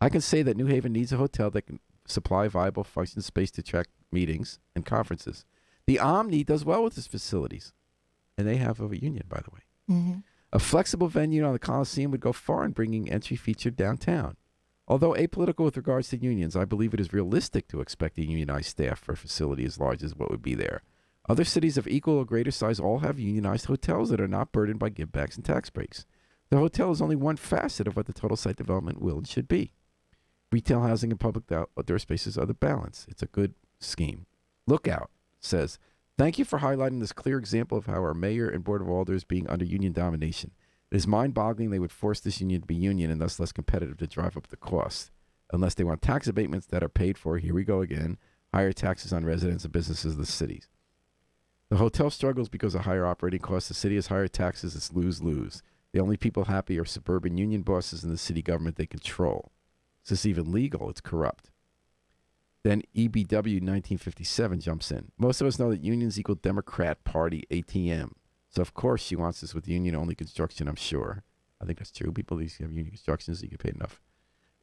Speaker 1: I can say that New Haven needs a hotel that can supply viable function space to attract meetings and conferences. The Omni does well with its facilities. And they have a union, by the way. Mm-hmm. A flexible venue on the Coliseum would go far in bringing entry featured downtown. Although apolitical with regards to unions, I believe it is realistic to expect a unionized staff for a facility as large as what would be there. Other cities of equal or greater size all have unionized hotels that are not burdened by givebacks and tax breaks. The hotel is only one facet of what the total site development will and should be. Retail housing and public outdoor spaces are the balance. It's a good scheme. Lookout says, Thank you for highlighting this clear example of how our mayor and board of alders being under union domination. It is mind-boggling they would force this union to be union and thus less competitive to drive up the cost. Unless they want tax abatements that are paid for, here we go again, higher taxes on residents and businesses of the cities. The hotel struggles because of higher operating costs. The city has higher taxes. It's lose-lose. The only people happy are suburban union bosses and the city government they control. Is this even legal? It's corrupt. Then EBW 1957 jumps in. Most of us know that unions equal Democrat Party ATM. So, of course, she wants this with union-only construction, I'm sure. I think that's true. People at least have union construction so you get paid enough.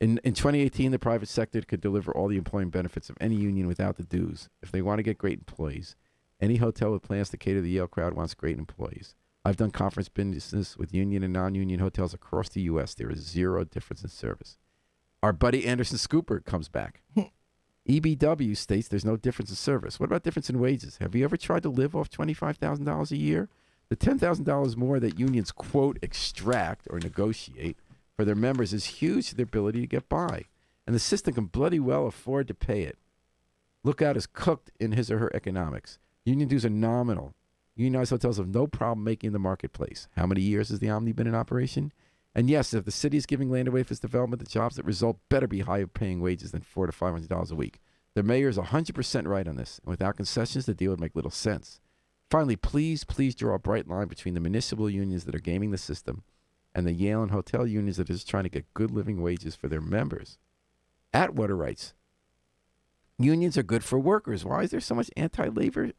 Speaker 1: In 2018, the private sector could deliver all the employment benefits of any union without the dues. If they want to get great employees, any hotel with plans to cater to the Yale crowd wants great employees. I've done conference business with union and non-union hotels across the U.S. There is zero difference in service. Our buddy Anderson Scooper comes back. EBW states there's no difference in service. What about difference in wages? Have you ever tried to live off $25,000 a year? The $10,000 more that unions, quote, extract or negotiate for their members is huge to their ability to get by. And the system can bloody well afford to pay it. Lookout is cooked in his or her economics. Union dues are nominal. Unionized hotels have no problem making the marketplace. How many years has the Omni been in operation? And yes, if the city is giving land away for its development, the jobs that result better be higher paying wages than $400 to $500 a week. The mayor is 100% right on this. And without concessions, the deal would make little sense. Finally, please draw a bright line between the municipal unions that are gaming the system and the Yale and hotel unions that are just trying to get good living wages for their members. Atwater writes, unions are good for workers. Why is there so much anti-labor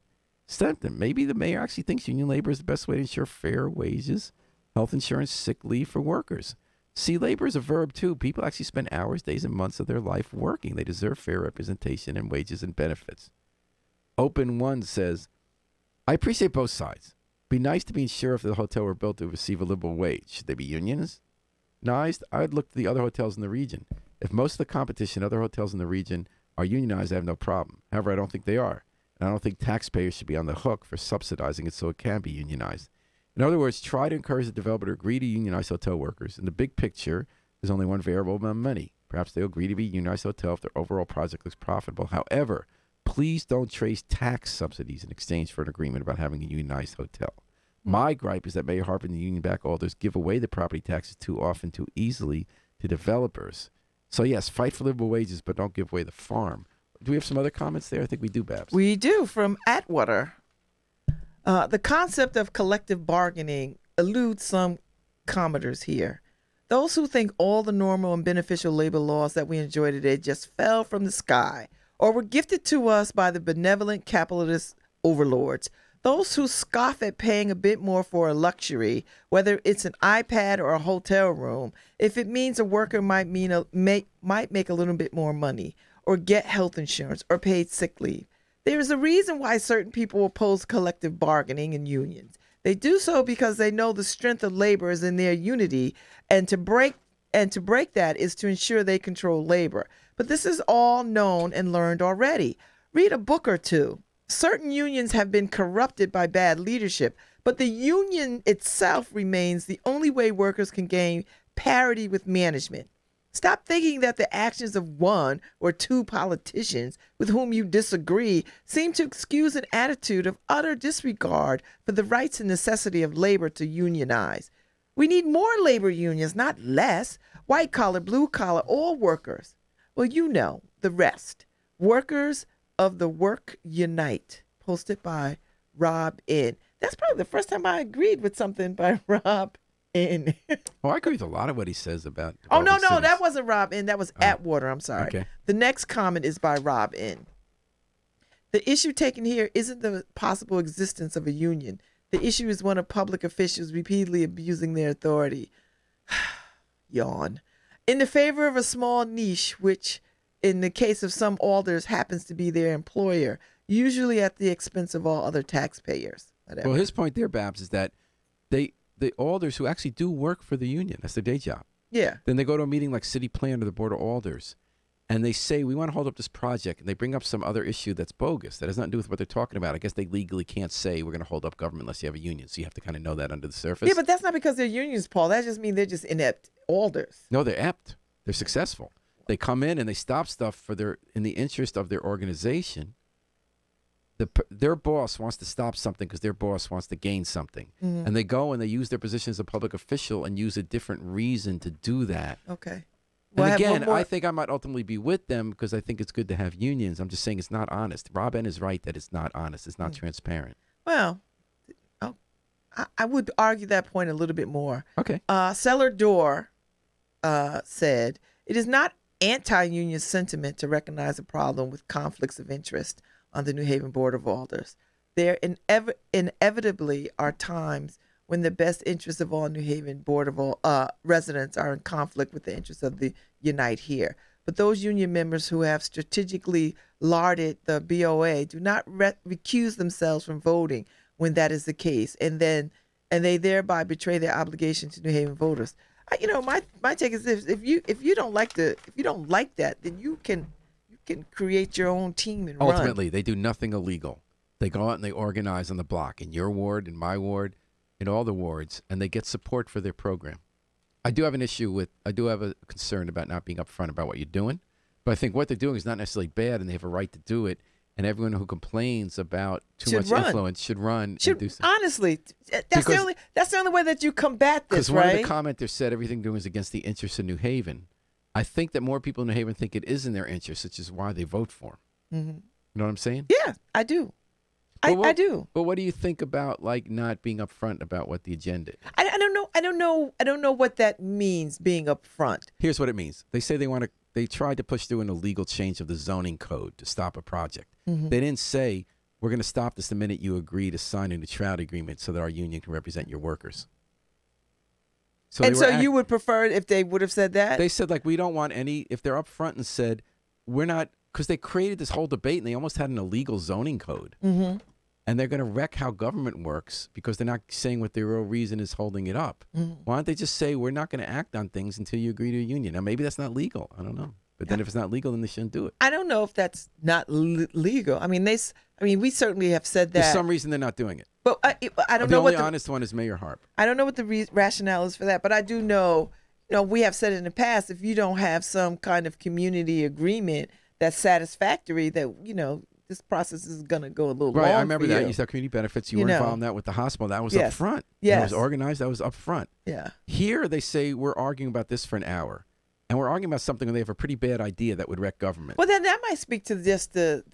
Speaker 1: sentiment? Maybe the mayor actually thinks union labor is the best way to ensure fair wages, health insurance, sick leave for workers. See, labor is a verb too. People actually spend hours, days, and months of their life working. They deserve fair representation and wages and benefits. Open One says, I appreciate both sides. Be nice to be sure if the hotel were built to receive a livable wage. Should they be unionized? I'd look to the other hotels in the region. If most of the competition, other hotels in the region, are unionized, I have no problem. However, I don't think they are. And I don't think taxpayers should be on the hook for subsidizing it so it can be unionized. In other words, try to encourage the developer to agree to unionize hotel workers. In the big picture, there's only one variable among many. Perhaps they'll agree to be a unionized hotel if their overall project looks profitable. However, please don't trace tax subsidies in exchange for an agreement about having a unionized hotel. My gripe is that Mayor Harper and the union-backed alders give away the property taxes too often, too easily to developers. So, yes, fight for livable wages, but don't give away the farm. Do we have some other comments there? I think we do, Babs.
Speaker 2: We do, from Atwater. The concept of collective bargaining eludes some commenters here. Those who think all the normal and beneficial labor laws that we enjoy today just fell from the sky or were gifted to us by the benevolent capitalist overlords. Those who scoff at paying a bit more for a luxury, whether it's an iPad or a hotel room, if it means a worker might make a little bit more money, or get health insurance, or paid sick leave. There is a reason why certain people oppose collective bargaining and unions. They do so because they know the strength of labor is in their unity, and to break that is to ensure they control labor. But this is all known and learned already. Read a book or two. Certain unions have been corrupted by bad leadership, but the union itself remains the only way workers can gain parity with management. Stop thinking that the actions of one or two politicians with whom you disagree seem to excuse an attitude of utter disregard for the rights and necessity of labor to unionize. We need more labor unions, not less. White collar, blue collar, all workers. Well, you know the rest. Workers of the Work Unite, posted by Rob N. That's probably the first time I agreed with something by Rob N.
Speaker 1: Well, I agree with a lot of what he says about.
Speaker 2: Oh, no, that wasn't Rob N. That was Atwater. I'm sorry.
Speaker 1: Okay.
Speaker 2: The next comment is by Rob N. The issue taken here isn't the possible existence of a union. The issue is one of public officials repeatedly abusing their authority. Yawn. In the favor of a small niche, which in the case of some alders happens to be their employer, usually at the expense of all other taxpayers. Whatever.
Speaker 1: Well, his point there, Babs, is that the alders who actually do work for the union, that's their day job.
Speaker 2: Yeah.
Speaker 1: Then they go to a meeting like city plan or the board of alders, and they say, we want to hold up this project, and they bring up some other issue that's bogus, that has nothing to do with what they're talking about. I guess they legally can't say we're going to hold up government unless you have a union, so you have to kind of know that under the surface.
Speaker 2: Yeah, but that's not because they're unions, Paul. That just means they're just inept alders.
Speaker 1: No, they're apt. They're successful. They come in and they stop stuff in the interest of their organization, their boss wants to stop something because their boss wants to gain something.
Speaker 2: Mhm.
Speaker 1: And they go and they use their position as a public official and use a different reason to do that.
Speaker 2: Okay.
Speaker 1: And
Speaker 2: I have one
Speaker 1: again,
Speaker 2: more-
Speaker 1: I think I might ultimately be with them because I think it's good to have unions. I'm just saying it's not honest. Rob N is right that it's not honest. It's not transparent.
Speaker 2: Well, I would argue that point a little bit more.
Speaker 1: Okay.
Speaker 2: Seller Door said, it is not anti-union sentiment to recognize a problem with conflicts of interest on the New Haven Board of Alders. There inevitably are times when the best interests of all New Haven Board of residents are in conflict with the interests of the Unite Here. But those union members who have strategically larded the BOA do not recuse themselves from voting when that is the case, and they thereby betray their obligation to New Haven voters. My take is this: if you don't like that, then you can create your own team and run.
Speaker 1: Ultimately, they do nothing illegal. They go out and they organize on the block in your ward, in my ward, in all the wards, and they get support for their program. I do have a concern about not being upfront about what you're doing, but I think what they're doing is not necessarily bad, and they have a right to do it. And everyone who complains about too much influence should run and do something.
Speaker 2: Honestly, that's the only way that you combat this,
Speaker 1: right? Because one of the commenters said everything doing is against the interests of New Haven. I think that more people in New Haven think it is in their interests, which is why they vote for him.
Speaker 2: Mm-hmm.
Speaker 1: You know what I'm saying?
Speaker 2: Yeah, I do. I do.
Speaker 1: But what do you think about not being upfront about what the agenda is?
Speaker 2: I don't know. I don't know what that means, being upfront.
Speaker 1: Here's what it means. They say they tried to push through an illegal change of the zoning code to stop a project.
Speaker 2: Mm-hmm.
Speaker 1: They didn't say, we're going to stop this the minute you agree to sign a neutrality agreement so that our union can represent your workers. So you
Speaker 2: would prefer it if they would have said that?
Speaker 1: They said, we don't want any, if they're upfront and said, we're not, because they created this whole debate and they almost had an illegal zoning code.
Speaker 2: Mm-hmm.
Speaker 1: And they're going to wreck how government works because they're not saying what their real reason is holding it up. Mm-hmm. Why don't they just say, we're not going to act on things until you agree to a union? Now, maybe that's not legal. I don't know. But then if it's not legal, then they shouldn't do it.
Speaker 2: I don't know if that's not legal. I mean, we certainly have said that.
Speaker 1: There's some reason they're not doing it.
Speaker 2: But I don't know
Speaker 1: the
Speaker 2: what
Speaker 1: only honest one is Mayor Harp.
Speaker 2: I don't know what the rationale is for that. But I do know, we have said in the past, if you don't have some kind of community agreement that's satisfactory, that, this process is going to go a little long.
Speaker 1: Right, I remember that.
Speaker 2: You
Speaker 1: used to have community benefits. You were involved in that with the hospital. That was up front.
Speaker 2: Yes.
Speaker 1: It was organized. That was up front.
Speaker 2: Yeah.
Speaker 1: Here they say we're arguing about this for an hour. And we're arguing about something when they have a pretty bad idea that would wreck government.
Speaker 2: Well, then that might speak to just not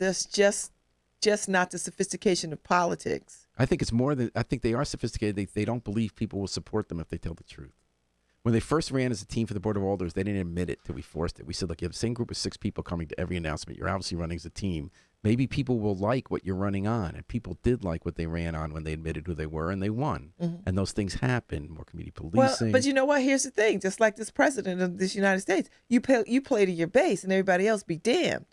Speaker 2: the sophistication of politics.
Speaker 1: I think it's more than, I think they are sophisticated. They don't believe people will support them if they tell the truth. When they first ran as a team for the Board of Alders, they didn't admit it till we forced it. We said, look, you have the same group of 6 people coming to every announcement. You're obviously running as a team. Maybe people will like what you're running on. And people did like what they ran on when they admitted who they were, and they won. Mm-hmm. And those things happen. More community policing.
Speaker 2: Well, but you know what? Here's the thing. Just like this president of this United States, you play to your base, and everybody else be damned.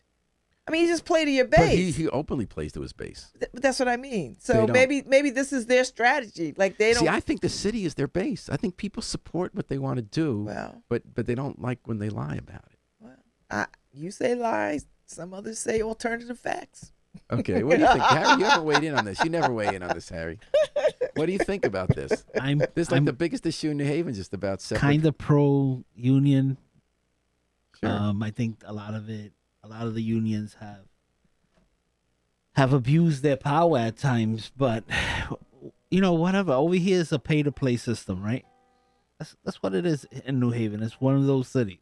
Speaker 2: I mean, you just play to your base.
Speaker 1: But he openly plays to his base.
Speaker 2: But that's what I mean. So maybe this is their strategy. Like they don't.
Speaker 1: See, I think the city is their base. I think people support what they want to do.
Speaker 2: Well,
Speaker 1: but they don't like when they lie about it.
Speaker 2: Well, you say lies. Some others say alternative facts.
Speaker 1: Okay, what do you think, Harry? You haven't weighed in on this. You never weigh in on this, Harry. What do you think about this? This is the biggest issue in New Haven, just about separate.
Speaker 3: Kind of pro-union.
Speaker 1: Sure.
Speaker 3: I think a lot of the unions have abused their power at times, but whatever. Over here is a pay-to-play system, right? That's what it is in New Haven. It's one of those cities.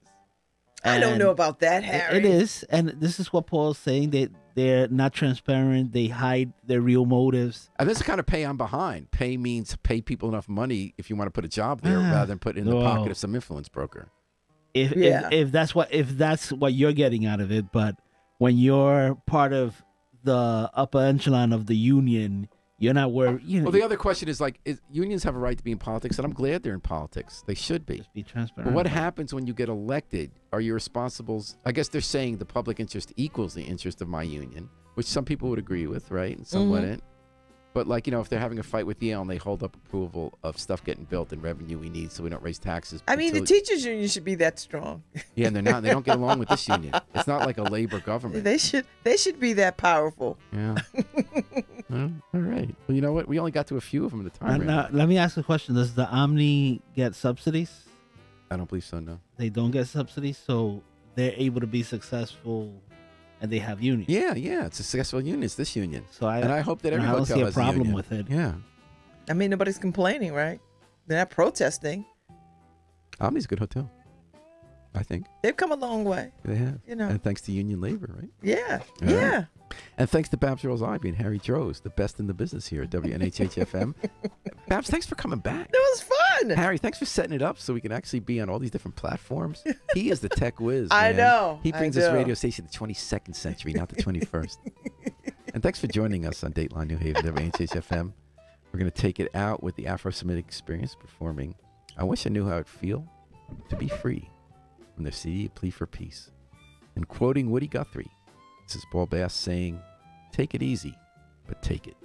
Speaker 2: I don't know about that, Harry.
Speaker 3: It is, and this is what Paul's saying. They're not transparent. They hide their real motives.
Speaker 1: And this is kind of pay I'm behind. Pay means pay people enough money if you want to put a job there, rather than put it in the pocket of some influence broker.
Speaker 3: If that's what you're getting out of it, but when you're part of the upper echelon of the union, you're not worried.
Speaker 1: Well, the other question is unions have a right to be in politics, and I'm glad they're in politics. They should be.
Speaker 3: Just be transparent.
Speaker 1: But what happens when you get elected? Are you responsible? I guess they're saying the public interest equals the interest of my union, which some people would agree with, right? And some wouldn't. But if they're having a fight with Yale and they hold up approval of stuff getting built and revenue we need so we don't raise taxes.
Speaker 2: I mean, the teachers union should be that strong.
Speaker 1: Yeah, and they're not. They don't get along with this union. It's not like a labor government.
Speaker 2: They should be that powerful.
Speaker 1: Yeah. Well, all right. Well, you know what? We only got to a few of them at a time.
Speaker 3: Let me ask a question. Does the Omni get subsidies?
Speaker 1: I don't believe so, no.
Speaker 3: They don't get subsidies, so they're able to be successful and they have unions.
Speaker 1: Yeah, it's a successful union. It's this union.
Speaker 3: So
Speaker 1: I hope that
Speaker 3: and
Speaker 1: every
Speaker 3: I don't
Speaker 1: hotel
Speaker 3: see a
Speaker 1: has
Speaker 3: problem
Speaker 1: union.
Speaker 3: with it.
Speaker 1: Yeah.
Speaker 2: I mean, nobody's complaining, right? They're not protesting.
Speaker 1: Omni's a good hotel, I think.
Speaker 2: They've come a long way.
Speaker 1: They have.
Speaker 2: You know.
Speaker 1: And thanks to union labor, right?
Speaker 2: Yeah.
Speaker 1: All
Speaker 2: Yeah.
Speaker 1: right. And thanks to Babs Rose Ivy and Harry Droz, the best in the business here at WNHHFM. Babs, thanks for coming back.
Speaker 2: It was fun.
Speaker 1: Harry, thanks for setting it up so we can actually be on all these different platforms. He is the tech whiz.
Speaker 2: I
Speaker 1: man.
Speaker 2: know.
Speaker 1: He brings
Speaker 2: I
Speaker 1: this
Speaker 2: know.
Speaker 1: radio station to the 22nd century, not the 21st. And thanks for joining us on Dateline New Haven, WNHHFM. We're going to take it out with the Afro-Semitic Experience performing I Wish I Knew How It'd Feel to Be Free from their CD, A Plea for Peace. And quoting Woody Guthrie, this is Paul Bass saying, "Take it easy, but take it."